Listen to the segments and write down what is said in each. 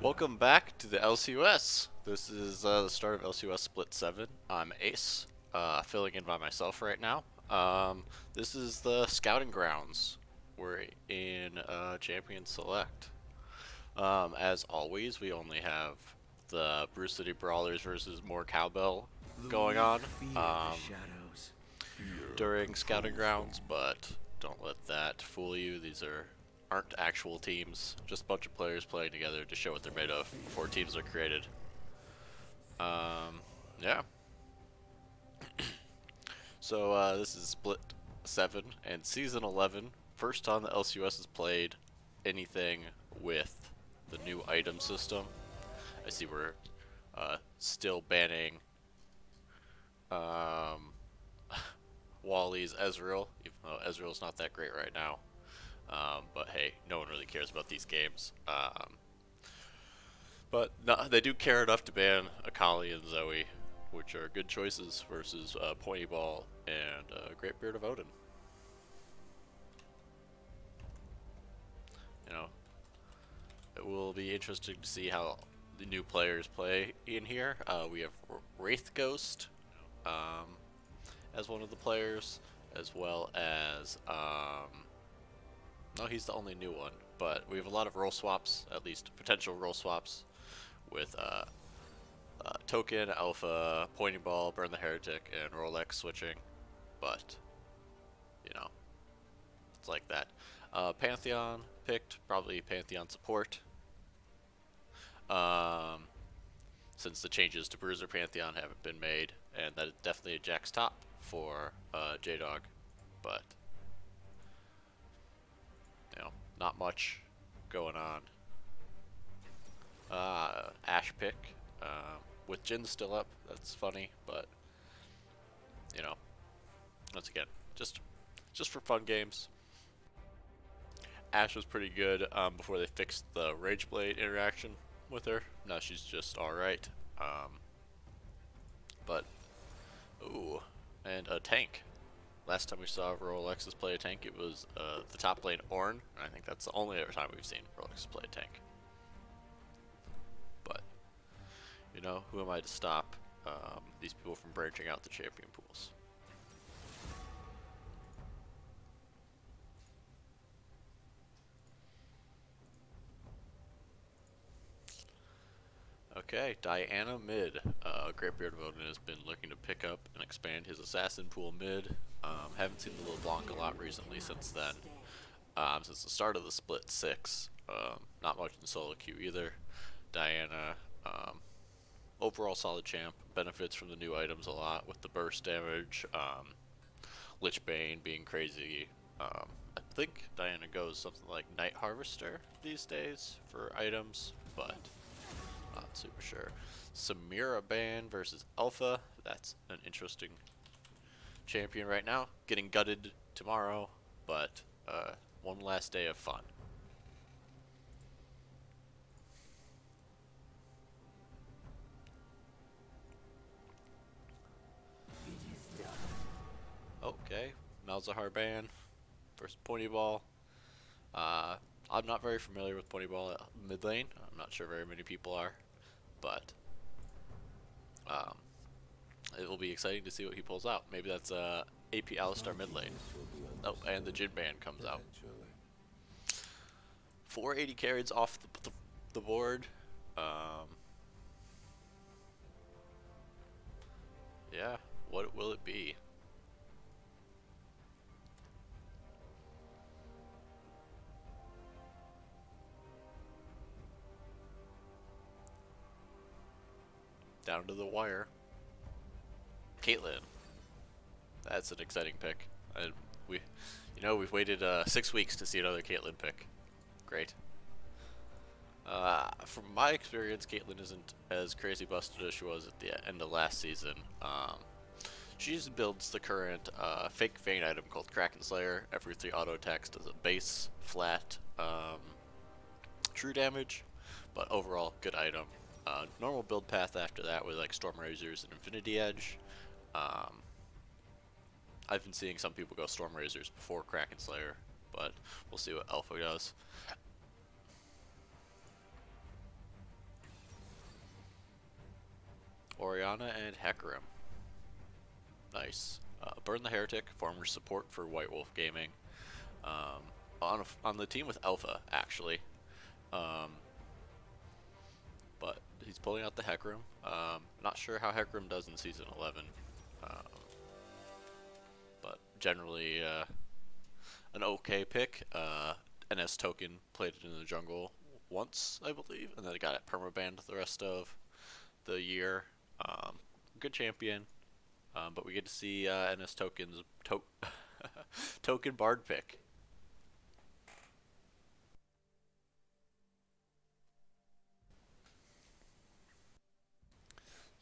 Welcome back to the LCUS. This is the start of LCUS Split 7. I'm Ace, filling in by myself right now. This is the scouting grounds. We're in Champion Select. As always, we only have the Brew City Brawlers versus more Cowbell going on during scouting grounds, but don't let that fool you. These aren't actual teams, just a bunch of players playing together to show what they're made of before teams are created. Yeah. So this is Split 7 and Season 11. First time the LCUS has played anything with the new item system. I see we're still banning Wally's Ezreal, even though Ezreal's not that great right now. But hey, no one really cares about these games. But no, they do care enough to ban Akali and Zoe, which are good choices versus Pointy Ball and Great Beard of Odin. You know, it will be interesting to see how the new players play in here. We have Wraith Ghost as one of the players, as well as no, he's the only new one, but we have a lot of role swaps, at least potential role swaps, with Token, Alpha, Pointy Ball, Burn the Heretic, and Rolex switching. But, you know, it's like that. Pantheon picked, probably Pantheon support. Since the changes to Bruiser Pantheon haven't been made, and that is definitely a Jack's top for J-Dog, but you know, not much going on. Ash pick, with Jin still up, that's funny, but you know, once again, just for fun games. Ash was pretty good before they fixed the Rage Blade interaction with her. Now she's just alright. But, ooh, and a tank. Last time we saw Rolexes play a tank, it was the top lane Ornn. I think that's the only other time we've seen Rolexes play a tank. But, you know, who am I to stop these people from branching out the champion pools? Okay, Diana mid. Great Beard of Odin has been looking to pick up and expand his assassin pool mid. Haven't seen the LeBlanc a lot recently since then. Since the start of the split 6. Not much in solo queue either. Diana, overall solid champ. Benefits from the new items a lot with the burst damage. Lich Bane being crazy. I think Diana goes something like Night Harvester these days for items, but not super sure. Samira ban versus Alpha. That's an interesting champion right now. Getting gutted tomorrow, but one last day of fun. Okay, Malzahar ban versus Pointy Ball. I'm not very familiar with Pointy Ball at mid lane. I'm not sure very many people are, but it will be exciting to see what he pulls out. Maybe that's AP Alistar mid lane. Oh, and the Jin ban comes out. 480 carries off the board. Yeah, what will it be? Down to the wire. Caitlyn. That's an exciting pick. And we've waited 6 weeks to see another Caitlyn pick. Great. From my experience, Caitlyn isn't as crazy busted as she was at the end of last season. She just builds the current fake Vayne item called Kraken Slayer. Every 3 auto attacks does a base, flat, true damage, but overall, good item. Normal build path after that with like Storm Razors and Infinity Edge. I've been seeing some people go Storm Razors before Kraken Slayer, but we'll see what Alpha does. Oriana and Hecarim. Nice. Burn the Heretic, former support for White Wolf Gaming. Um, on the team with Alpha, actually. Um, but he's pulling out the Hecarim. Not sure how Hecarim does in Season 11. Um, but generally an okay pick. NS Token played it in the jungle once, I believe, and then it got it permabanned the rest of the year. Good champion, but we get to see NS Token's token Bard pick.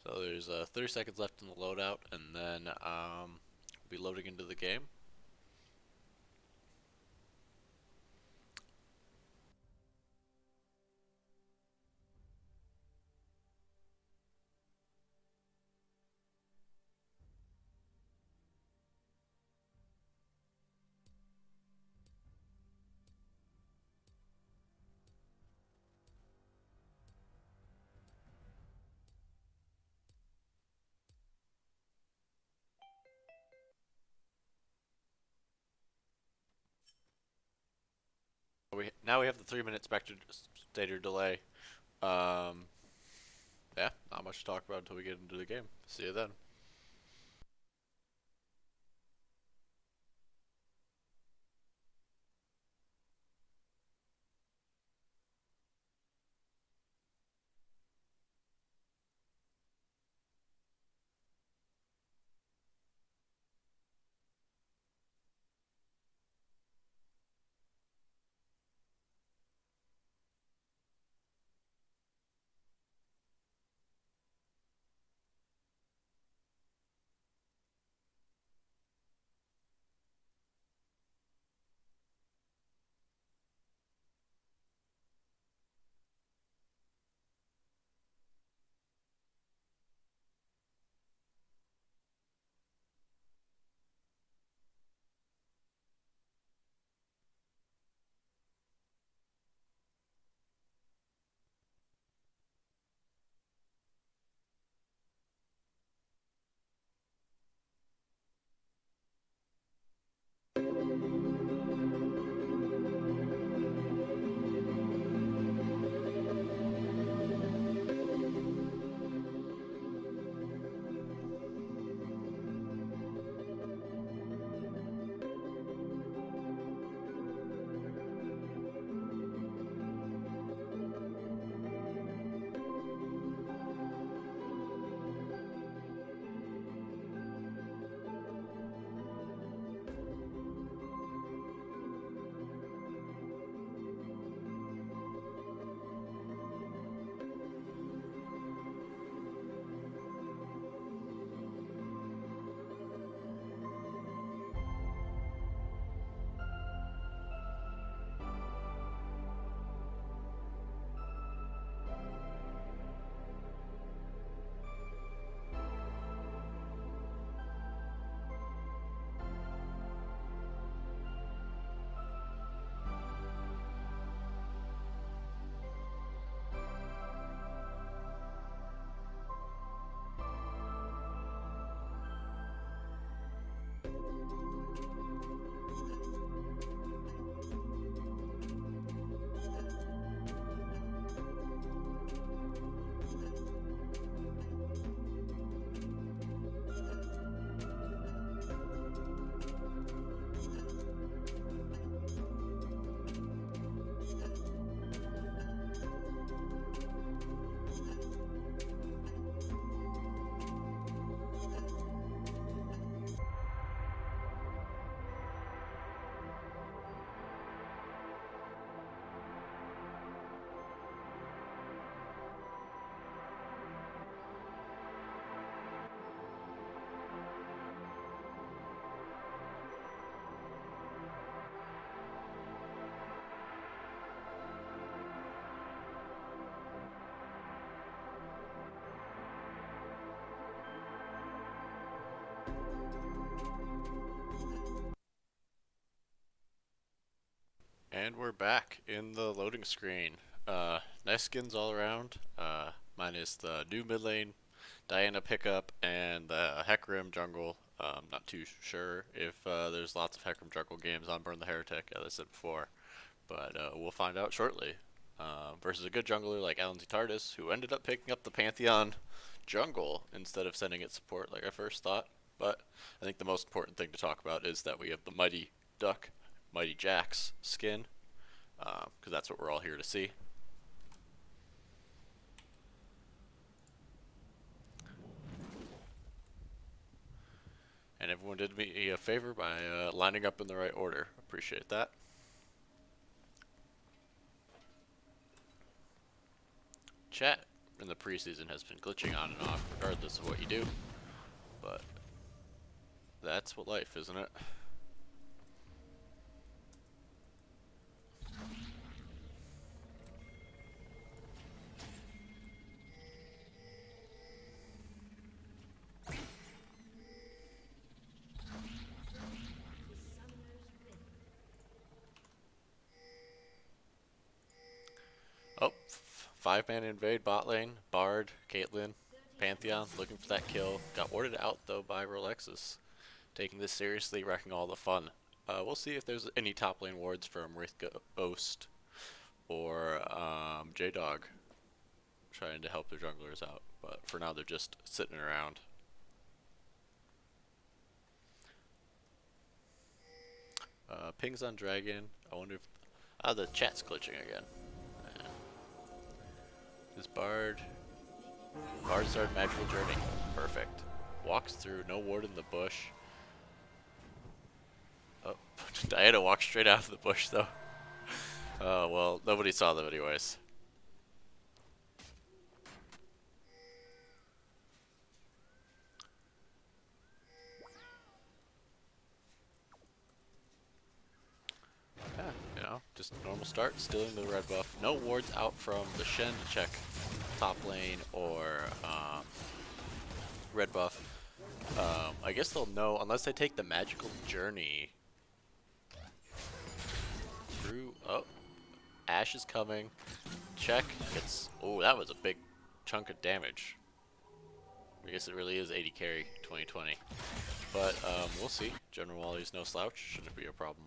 So there's 30 seconds left in the loadout, and then we'll be loading into the game. Now we have the 3 minute spectator delay. Um, yeah, not much to talk about until we get into the game. See you then. And we're back in the loading screen. Nice skins all around. Minus the new mid lane Diana pickup and the Hecarim jungle. Not too sure if there's lots of Hecarim jungle games on Burn the Heretic, as I said before, but we'll find out shortly. Versus a good jungler like LNZ TARDIS, who ended up picking up the Pantheon jungle instead of sending it support like I first thought. But I think the most important thing to talk about is that we have the Mighty Duck, Mighty Jax skin, because that's what we're all here to see. And everyone did me a favor by lining up in the right order. Appreciate that. Chat in the preseason has been glitching on and off regardless of what you do, but that's what life, isn't it? Oh, five-man invade bot lane. Bard, Caitlyn, Pantheon looking for that kill. Got warded out though by Rolexus. Taking this seriously, wrecking all the fun. We'll see if there's any top lane wards from Wraith Ghost or J-Dog trying to help their junglers out. But for now, they're just sitting around. Pings on Dragon. I wonder if... the chat's glitching again. This Bard started Magical Journey. Perfect. Walks through, no ward in the bush. Oh, Diana walked straight out of the bush though. Oh, well, nobody saw them anyways. Yeah, you know, just normal start, stealing the red buff. No wards out from the Shen to check top lane or red buff. I guess they'll know unless they take the magical journey through. Oh, Ashe is coming. Check. It's oh, that was a big chunk of damage. I guess it really is 80 carry 2020. But we'll see. General Wally's no slouch. Shouldn't be a problem.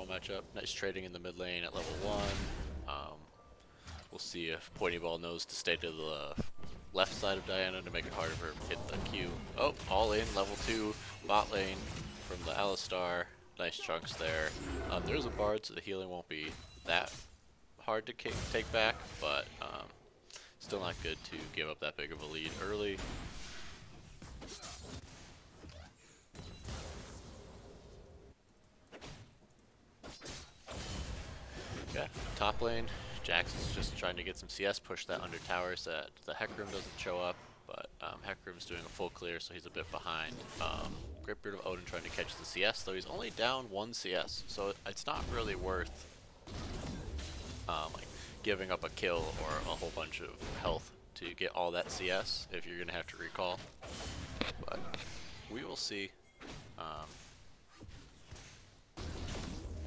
Matchup. Nice trading in the mid lane at level 1. We'll see if Pointy Ball knows to stay to the left side of Diana to make it harder for her to hit the Q. Oh, all in, level 2, bot lane from the Alistar. Nice chunks there. There's a Bard, so the healing won't be that hard to take back, but still not good to give up that big of a lead early. Okay, top lane, Jax is just trying to get some CS, push that under tower so that the Hecarim doesn't show up, but Hecarim's doing a full clear, so he's a bit behind. Great Beard of Odin trying to catch the CS, though he's only down 1 CS, so it's not really worth like giving up a kill or a whole bunch of health to get all that CS if you're going to have to recall. But we will see.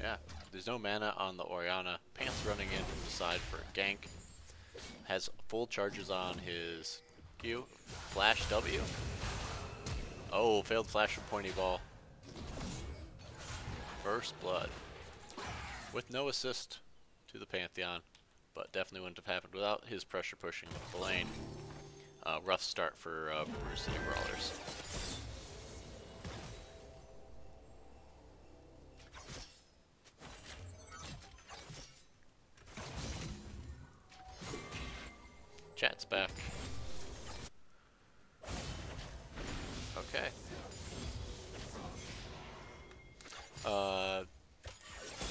Yeah. There's no mana on the Orianna. Pants running in from the side for a gank. Has full charges on his Q. Flash W. Oh, failed flash from Pointy Ball. First blood. With no assist to the Pantheon, but definitely wouldn't have happened without his pressure pushing the lane. Rough start for Brew City Brawlers. Chat's back. Okay.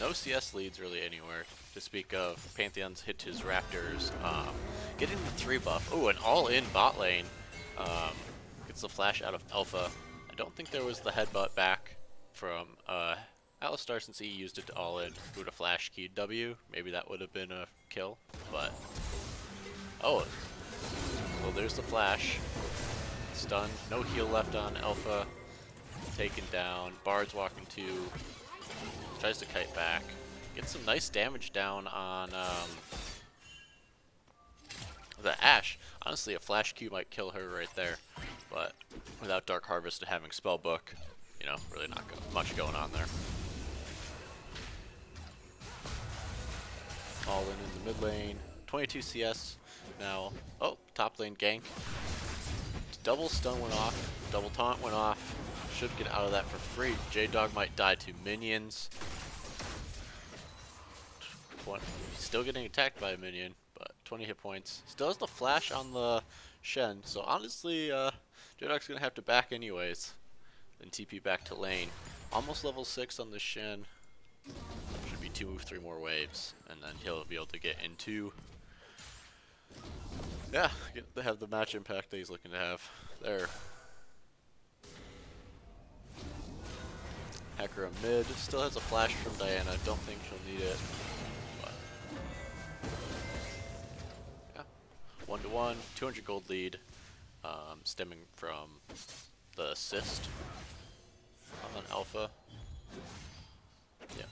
No CS leads really anywhere to speak of. Pantheon's hit his Raptors. Getting the 3 buff. Oh, an all-in bot lane. Gets the flash out of Alpha. I don't think there was the headbutt back from Alistar since he used it to all-in. Would have flash keyed W. Maybe that would have been a kill, but... Oh, well there's the flash. Stunned, no heal left on Alpha. Taken down. Bard's walking too. Tries to kite back. Gets some nice damage down on the Ashe. Honestly, a Flash Q might kill her right there. But without Dark Harvest and having Spellbook, you know, really not much going on there. All in the mid lane. 22 CS now. Oh, top lane gank. Double stun went off. Double taunt went off. Should get out of that for free. J-Dog might die to minions. Still getting attacked by a minion, but 20 hit points. Still has the flash on the Shen, so honestly, J-Dog's gonna have to back anyways. Then TP back to lane. Almost level 6 on the Shen. Should be 2-3 more waves, and then he'll be able to get into, yeah, get to have the match impact that he's looking to have there. Hecarim mid, still has a flash from Diana, don't think she'll need it. But yeah, 1-1, 200 gold lead, stemming from the assist on Alpha. Yeah.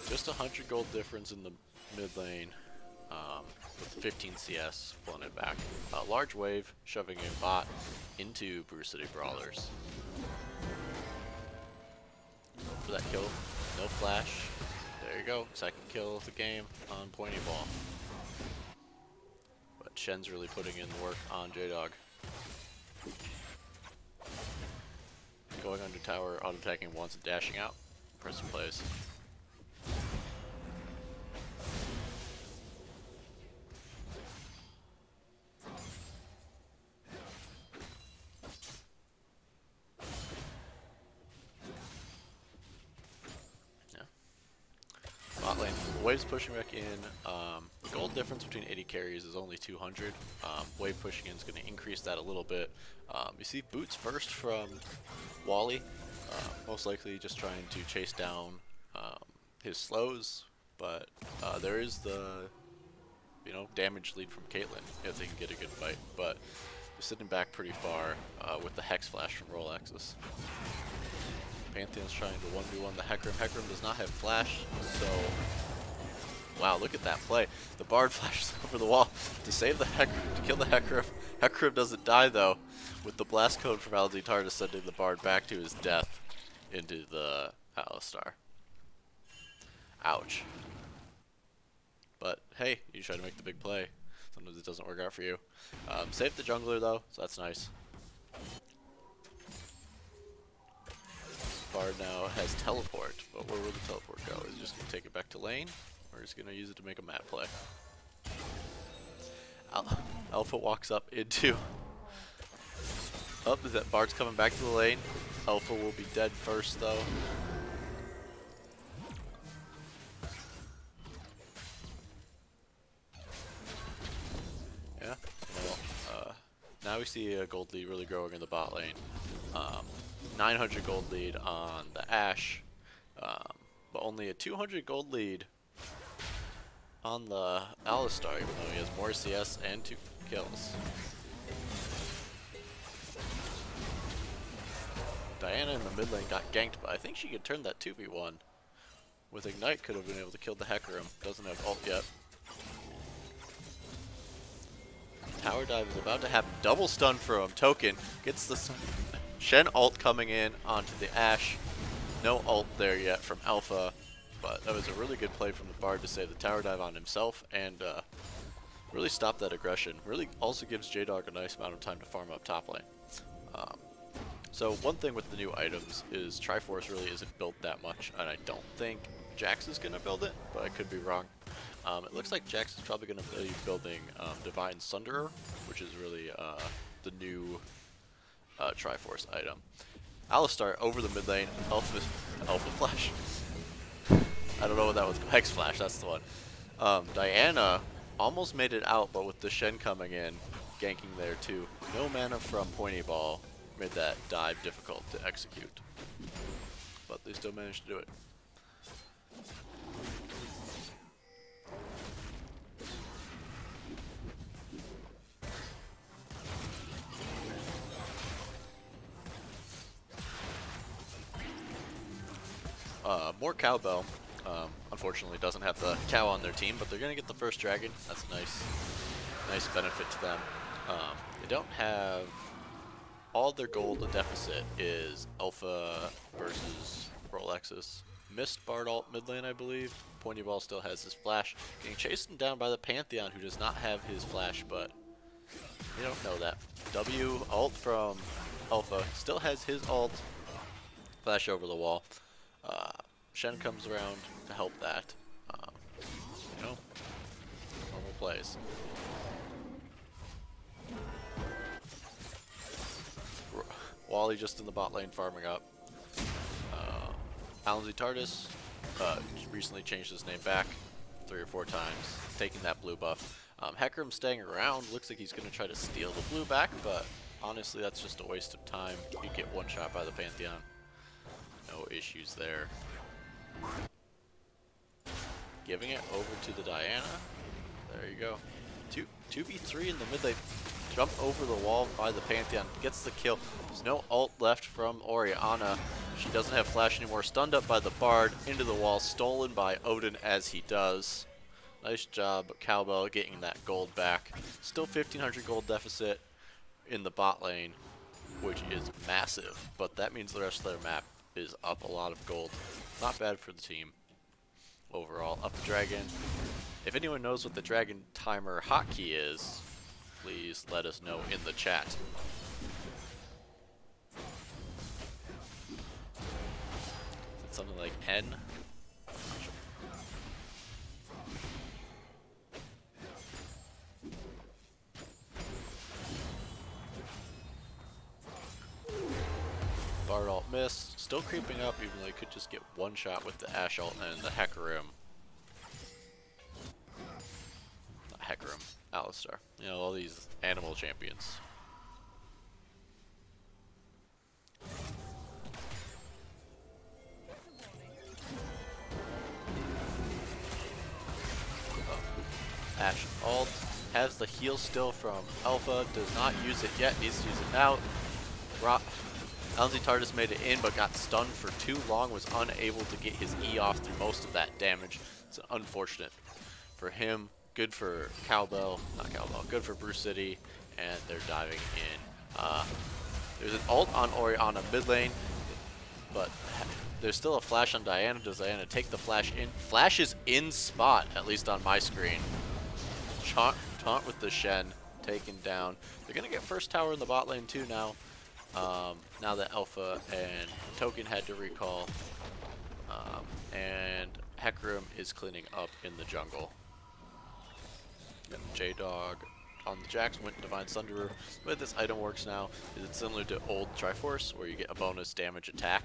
Just 100 gold difference in the mid lane, with 15 CS pulling it back. Large wave shoving a bot into Brew City Brawlers. For that kill, no flash. There you go, second kill of the game on Pointy Ball. But Shen's really putting in the work on J-Dog. Going under tower, auto-attacking once and dashing out. Impressive plays. Bot lane, Wave's pushing back in. Gold difference between 80 carries is only 200. Wave pushing in is going to increase that a little bit. You see Boots first from Wally, most likely just trying to chase down his slows, but there is the damage lead from Caitlyn if they can get a good fight. But they're sitting back pretty far with the Hex Flash from Rolex's. Pantheon's trying to 1v1 the Hecarim. Hecarim does not have flash, so wow, look at that play. The Bard flashes over the wall to save the Hecarim, to kill the Hecarim. Hecarim doesn't die though, with the blast code from Alditar sending the Bard back to his death into the Alistar. Ouch. But hey, you try to make the big play. Sometimes it doesn't work out for you. Save the jungler though, so that's nice. Bard now has teleport, but where will the teleport go? Is he just going to take it back to lane, or is he going to use it to make a map play? Alpha walks up into... is that Bard's coming back to the lane? Alpha will be dead first, though. Yeah, well, now we see a gold lead really growing in the bot lane. 900 gold lead on the Ashe, but only a 200 gold lead on the Alistar, even though he has more CS and 2 kills. Diana in the mid lane got ganked, but I think she could turn that 2v1. With Ignite, could have been able to kill the Hecarim. Doesn't have ult yet. Tower dive is about to happen. Double stun from Token. Gets the stun. Shen ult coming in onto the Ashe. No ult there yet from Alpha, but that was a really good play from the Bard to save the tower dive on himself and really stop that aggression. Really also gives J-Dog a nice amount of time to farm up top lane. So one thing with the new items is Triforce really isn't built that much, and I don't think Jax is going to build it, but I could be wrong. It looks like Jax is probably going to be building Divine Sunderer, which is really the new Triforce item. Alistar over the mid lane, Alpha Flash. I don't know what that was. Hex Flash, that's the one. Diana almost made it out, but with the Shen coming in, ganking there too. No mana from Pointy Ball made that dive difficult to execute. But they still managed to do it. more cowbell. Unfortunately, doesn't have the cow on their team, but they're gonna get the first dragon. That's a nice benefit to them. They don't have all their gold. The deficit is Alpha versus Rolexus. Missed Bard alt mid lane, I believe. Pointy Ball still has his flash. Getting chased down by the Pantheon, who does not have his flash, but you don't know that. W ult from Alpha still has his ult. Flash over the wall. Shen comes around to help that. You know, normal plays. Wally just in the bot lane farming up. Alonzi Tardis recently changed his name back 3 or 4 times, taking that blue buff. Hecarim staying around, looks like he's going to try to steal the blue back, but honestly that's just a waste of time. You get one shot by the Pantheon. No issues there. Giving it over to the Diana. There you go. 2v3 in the mid lane. Jump over the wall by the Pantheon. Gets the kill. There's no ult left from Orianna. She doesn't have flash anymore. Stunned up by the Bard. Into the wall. Stolen by Odin as he does. Nice job, Cowbell, getting that gold back. Still 1,500 gold deficit in the bot lane, which is massive. But that means the rest of their map is up a lot of gold. Not bad for the team overall. Up dragon. If anyone knows what the dragon timer hotkey is, please let us know in the chat. Is it something like N? Bard ult missed. Still creeping up, even though he could just get one shot with the Ashe ult and the Hecarim. Not Hecarim, Alistar. You know, all these animal champions. Ashe ult has the heal still from Alpha. Does not use it yet. Needs to use it now. Alonzi Tardis made it in, but got stunned for too long. Was unable to get his E off through most of that damage. It's unfortunate for him. Good for Cowbell, not Cowbell. Good for Bruce City, and they're diving in. There's an ult on Orianna mid lane, but there's still a flash on Diana. Does Diana take the flash in? Flash is in spot, at least on my screen. Taunt with the Shen, taken down. They're gonna get first tower in the bot lane too now. Now that Alpha and Token had to recall, and Hecarim is cleaning up in the jungle. Got J-Dog on the Jax, went Divine Thunderer. The way this item works now is it's similar to old Triforce, where you get a bonus damage attack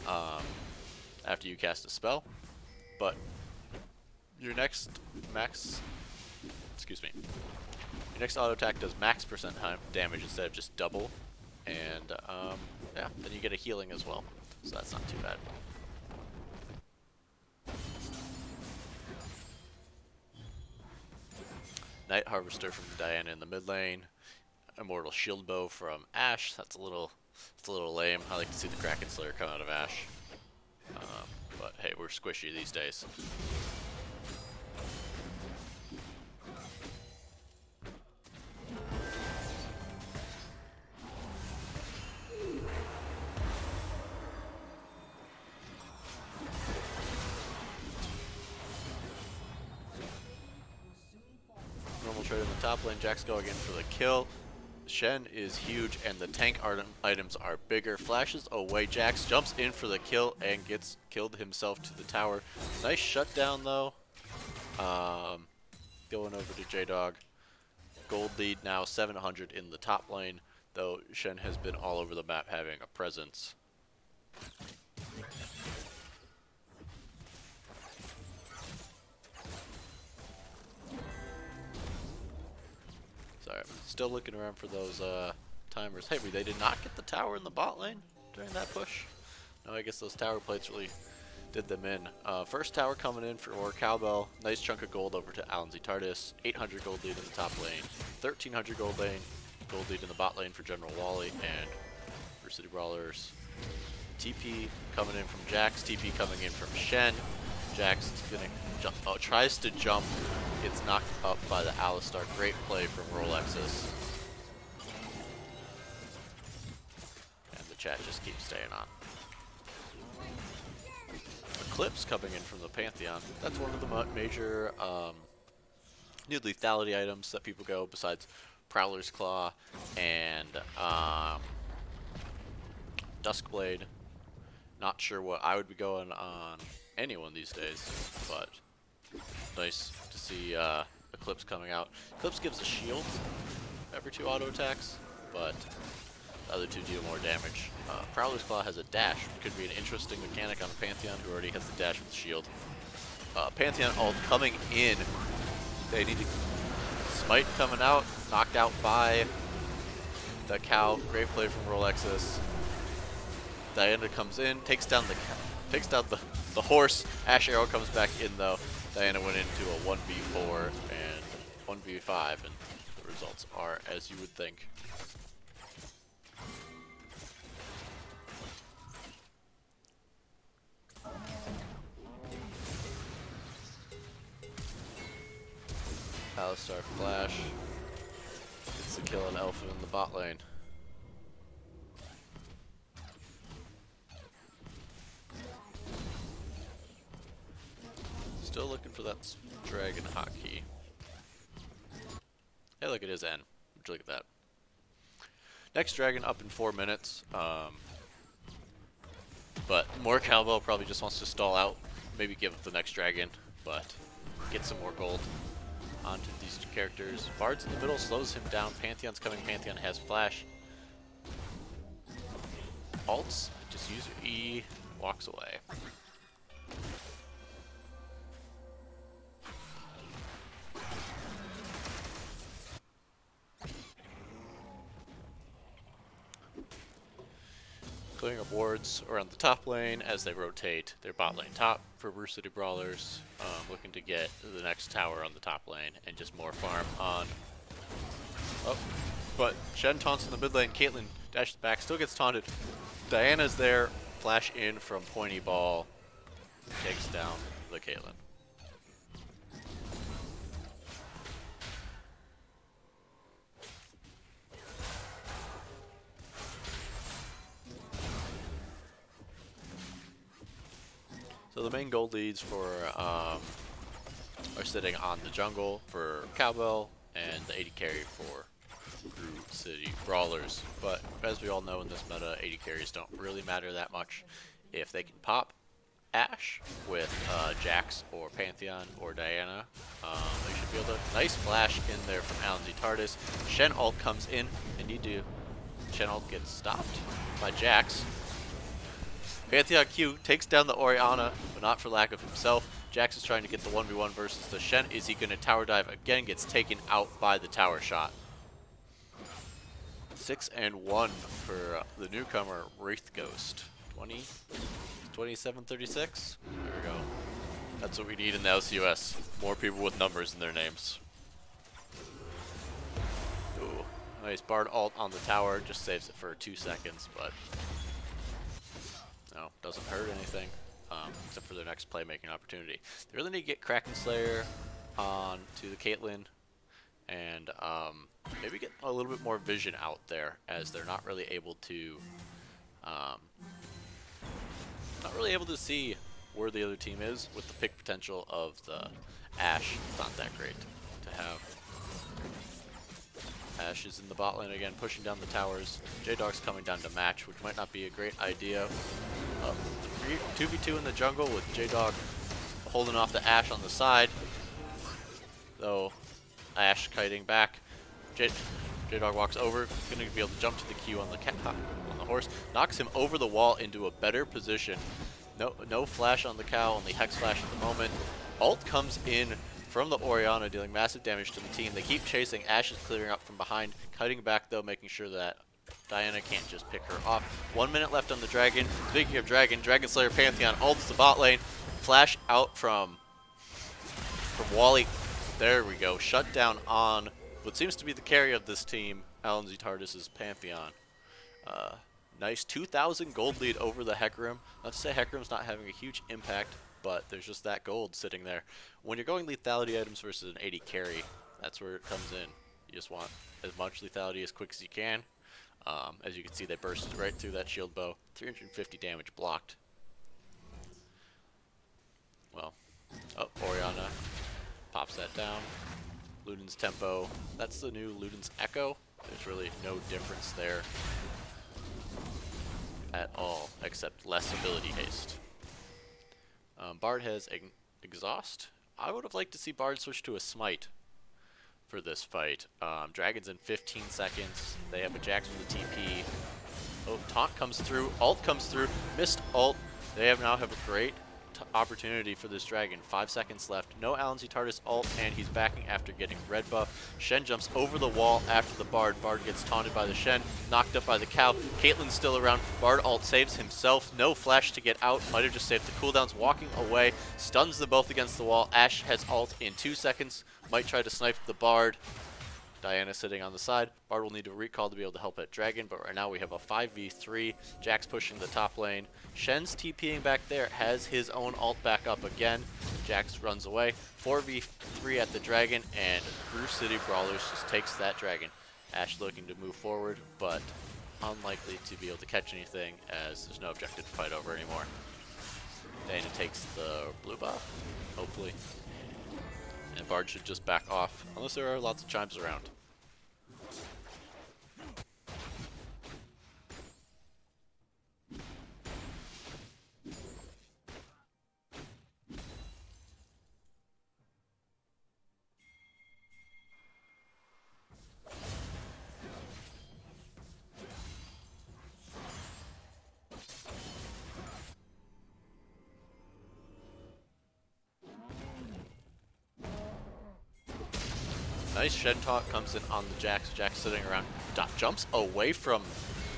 after you cast a spell, but your next your next auto attack does max % damage instead of just double, and yeah, then you get a healing as well, so that's not too bad. Night Harvester from Diana in the mid lane. Immortal Shield Bow from Ashe. It's a little lame. I like to see the Kraken Slayer come out of Ashe. But hey, we're squishy these days. Normal trade in the top lane. Jax go again for the kill. Shen is huge, and the tank items are bigger. Flashes away. Jax jumps in for the kill and gets killed himself to the tower. Nice shutdown though. Going over to J-Dog. Gold lead now 700 in the top lane, though Shen has been all over the map having a presence. Sorry, I'm still looking around for those timers. Hey, they did not get the tower in the bot lane during that push. No, I guess those tower plates really did them in. First tower coming in for Cowbell. Nice chunk of gold over to Alonzi Tardis. 800 gold lead in the top lane. 1,300 gold lead in the bot lane for General Wally and for City Brawlers. TP coming in from Jax, TP coming in from Shen. Jax is gonna jump, tries to jump. It's knocked up by the Alistar. Great play from Rolexus. And the chat just keeps staying on. Eclipse coming in from the Pantheon. That's one of the major new lethality items that people go besides Prowler's Claw and Duskblade. Not sure what I would be going on anyone these days, but nice to see Eclipse coming out. Eclipse gives a shield every 2 auto attacks, but the other 2 deal more damage. Prowler's Claw has a dash, which could be an interesting mechanic on a Pantheon who already has the dash with the shield. Pantheon ult coming in. They need to Smite coming out, knocked out by the cow. Great play from Rolexus. Diana comes in, takes down the horse. Ash Arrow comes back in though. Diana went into a 1v4 and 1v5, and the results are as you would think. Alistar flash gets the kill on Alpha in the bot lane. Still looking for that dragon hotkey. Hey, look, it is N. Would you look at that? Next dragon up in 4 minutes. But more Cowbell probably just wants to stall out. Maybe give up the next dragon, but get some more gold onto these characters. Bard's in the middle, slows him down. Pantheon's coming. Pantheon has flash. Alts, just use your E, walks away. Clearing up wards around the top lane as they rotate their bot lane top for Brew City Brawlers, looking to get the next tower on the top lane and just more farm on. Oh, but Shen taunts in the mid lane. Caitlyn dashes back, still gets taunted. Diana's there, flash in from Pointy Ball, takes down the Caitlyn. So the main gold leads for are sitting on the jungle for Cowbell and the AD carry for Brew City Brawlers. But as we all know in this meta, AD carries don't really matter that much. If they can pop Ashe with Jax or Pantheon or Diana, they should be able to. Nice flash in there from LNZ TARDIS. Shen ult comes in and Shen ult gets stopped by Jax. Pantheon Q takes down the Orianna, but not for lack of himself. Jax is trying to get the 1v1 versus the Shen. Is he going to tower dive again? Gets taken out by the tower shot. 6-1 for the newcomer, Wraith Ghost. 27-36? There we go. That's what we need in the LCUS. More people with numbers in their names. Ooh, nice Bard ult on the tower. Just saves it for 2 seconds, but no, doesn't hurt anything, except for their next playmaking opportunity. They really need to get Kraken Slayer on to the Caitlyn, and maybe get a little bit more vision out there, as they're not really able to, see where the other team is with the pick potential of the Ashe. It's not that great to have. Ashe is in the bot lane again, pushing down the towers. J-Dog's coming down to match, which might not be a great idea. 2v2 in the jungle with J-Dog holding off the Ashe on the side. Though Ashe kiting back. J-Dog walks over, gonna be able to jump to the Q on the horse. Knocks him over the wall into a better position. No flash on the cow, only Hex Flash at the moment. Ult comes in from the Orianna, dealing massive damage to the team. They keep chasing. Ashe is clearing up from behind, cutting back though, making sure that Diana can't just pick her off. 1 minute left on the dragon. Speaking of dragon, Dragon Slayer Pantheon ults the bot lane. Flash out from Wally. There we go. Shut down on what seems to be the carry of this team, LNZ TARDIS' Pantheon. Nice 2,000 gold lead over the Hecarim. Not to say Hecarim's not having a huge impact, but there's just that gold sitting there. When you're going lethality items versus an 80 carry, that's where it comes in. You just want as much lethality as quick as you can. As you can see, they burst right through that shield bow. 350 damage blocked. Well, oh, Orianna pops that down. Luden's tempo. That's the new Luden's Echo. There's really no difference there at all, except less ability haste. Bard has Exhaust. I would have liked to see Bard switch to a Smite for this fight. Dragon's in 15 seconds. They have a Jax with a TP. Oh, taunt comes through. Ult comes through. Missed ult. They now have a great opportunity for this dragon. 5 seconds left. No LCUS ult, and he's backing after getting red buff. Shen jumps over the wall after the Bard. Bard gets taunted by the Shen, knocked up by the cow. Caitlyn's still around. Bard ult saves himself. No flash to get out. Might have just saved the cooldowns. Walking away. Stuns them both against the wall. Ashe has ult in 2 seconds. Might try to snipe the Bard. Diana sitting on the side. Bard will need to recall to be able to help at Dragon, but right now we have a 5v3. Jax pushing the top lane. Shen's TPing back there, has his own ult back up again. Jax runs away. 4v3 at the Dragon, and Bruce City Brawlers just takes that Dragon. Ashe looking to move forward, but unlikely to be able to catch anything as there's no objective to fight over anymore. Diana takes the blue buff, hopefully. And Bard should just back off, unless there are lots of chimes around. Nice Shen taunt comes in on the Jax. Jax sitting around. Jumps away from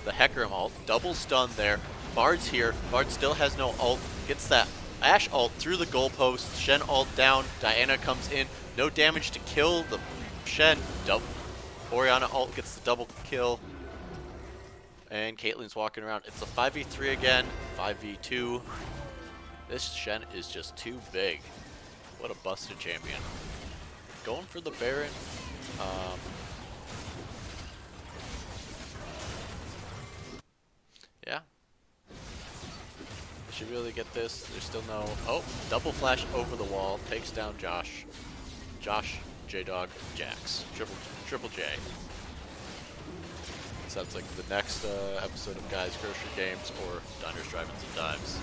the Hecarim ult. Double stun there. Bard's here. Bard still has no ult. Gets that Ashe ult through the goalpost. Shen ult down. Diana comes in. No damage to kill the Shen. Orianna ult gets the double kill. And Caitlyn's walking around. It's a 5v3 again. 5v2. This Shen is just too big. What a busted champion. Going for the Baron. Yeah. They should really get this. There's still no... Oh, double flash over the wall. Takes down Josh. Josh, J-Dog, Jax. Triple J. Sounds like the next episode of Guys Grocery Games or Diners, Drive-Ins, and Dives.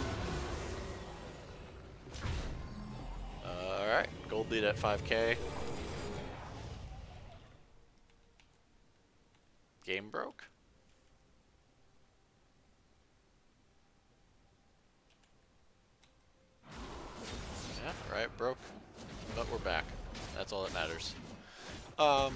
Alright, gold lead at 5k. Game broke? Yeah, right, broke. But we're back. That's all that matters. Yeah.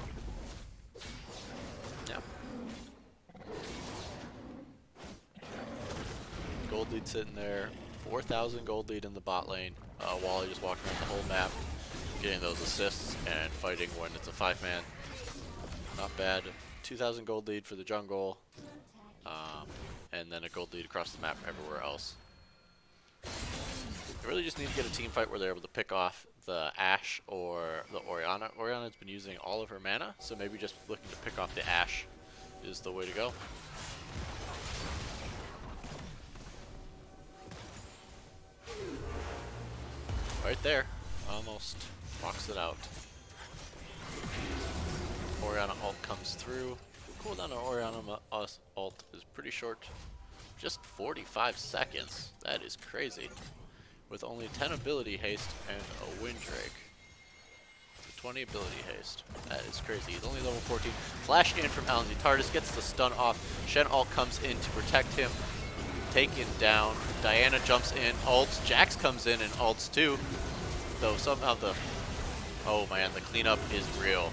Gold lead sitting there. 4,000 gold lead in the bot lane. Wally just walking around the whole map, getting those assists and fighting when it's a 5-man. Not bad. 2,000 gold lead for the jungle, and then a gold lead across the map everywhere else. They really just need to get a team fight where they're able to pick off the Ashe or the Orianna. Orianna's been using all of her mana, so maybe just looking to pick off the Ashe is the way to go. Right there. Almost knocks it out. Orianna ult comes through. Cooldown on Orianna ult is pretty short. Just 45 seconds. That is crazy. With only 10 ability haste and a Wind Drake. 20 ability haste. That is crazy. He's only level 14. Flash in from LCUS. Gets the stun off. Shen ult comes in to protect him. Taken down. Diana jumps in. Ults. Jax comes in and ults too. Though somehow the... Oh man, the cleanup is real.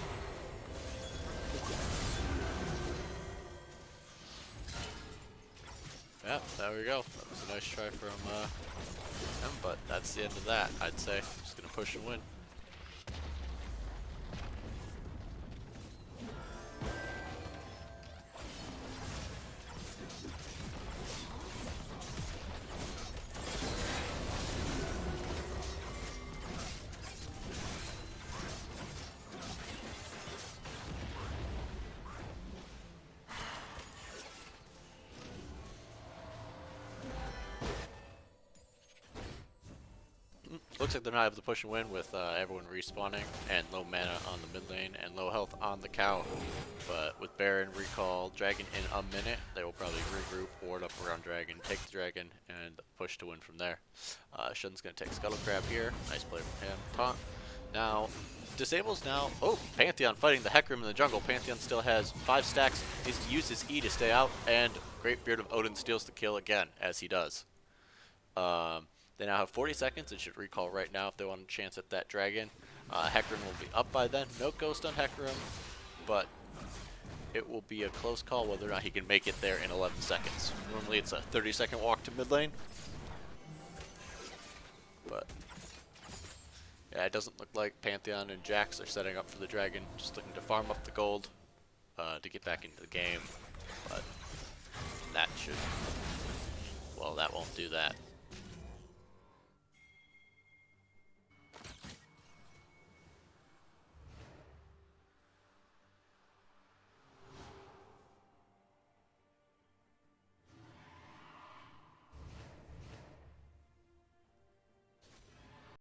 Yeah, there we go. That was a nice try from him, but that's the end of that, I'd say. Just gonna push and win. Looks like they're not able to push and win with everyone respawning and low mana on the mid lane and low health on the cow. But with Baron, Recall, Dragon in a minute, they will probably regroup, ward up around Dragon, take the Dragon, and push to win from there. Shun's going to take Scuttle Crab here. Nice play from him. Taunt. Now, disables now. Oh, Pantheon fighting the Hecarim in the jungle. Pantheon still has 5 stacks. Needs to use his E to stay out, and Great Beard of Odin steals the kill again, as he does. They now have 40 seconds and should recall right now if they want a chance at that dragon. Hecarim will be up by then. No ghost on Hecarim, but it will be a close call whether or not he can make it there in 11 seconds. Normally it's a 30-second walk to mid lane, but yeah, it doesn't look like Pantheon and Jax are setting up for the dragon, just looking to farm up the gold to get back into the game, but that should, well, that won't do that.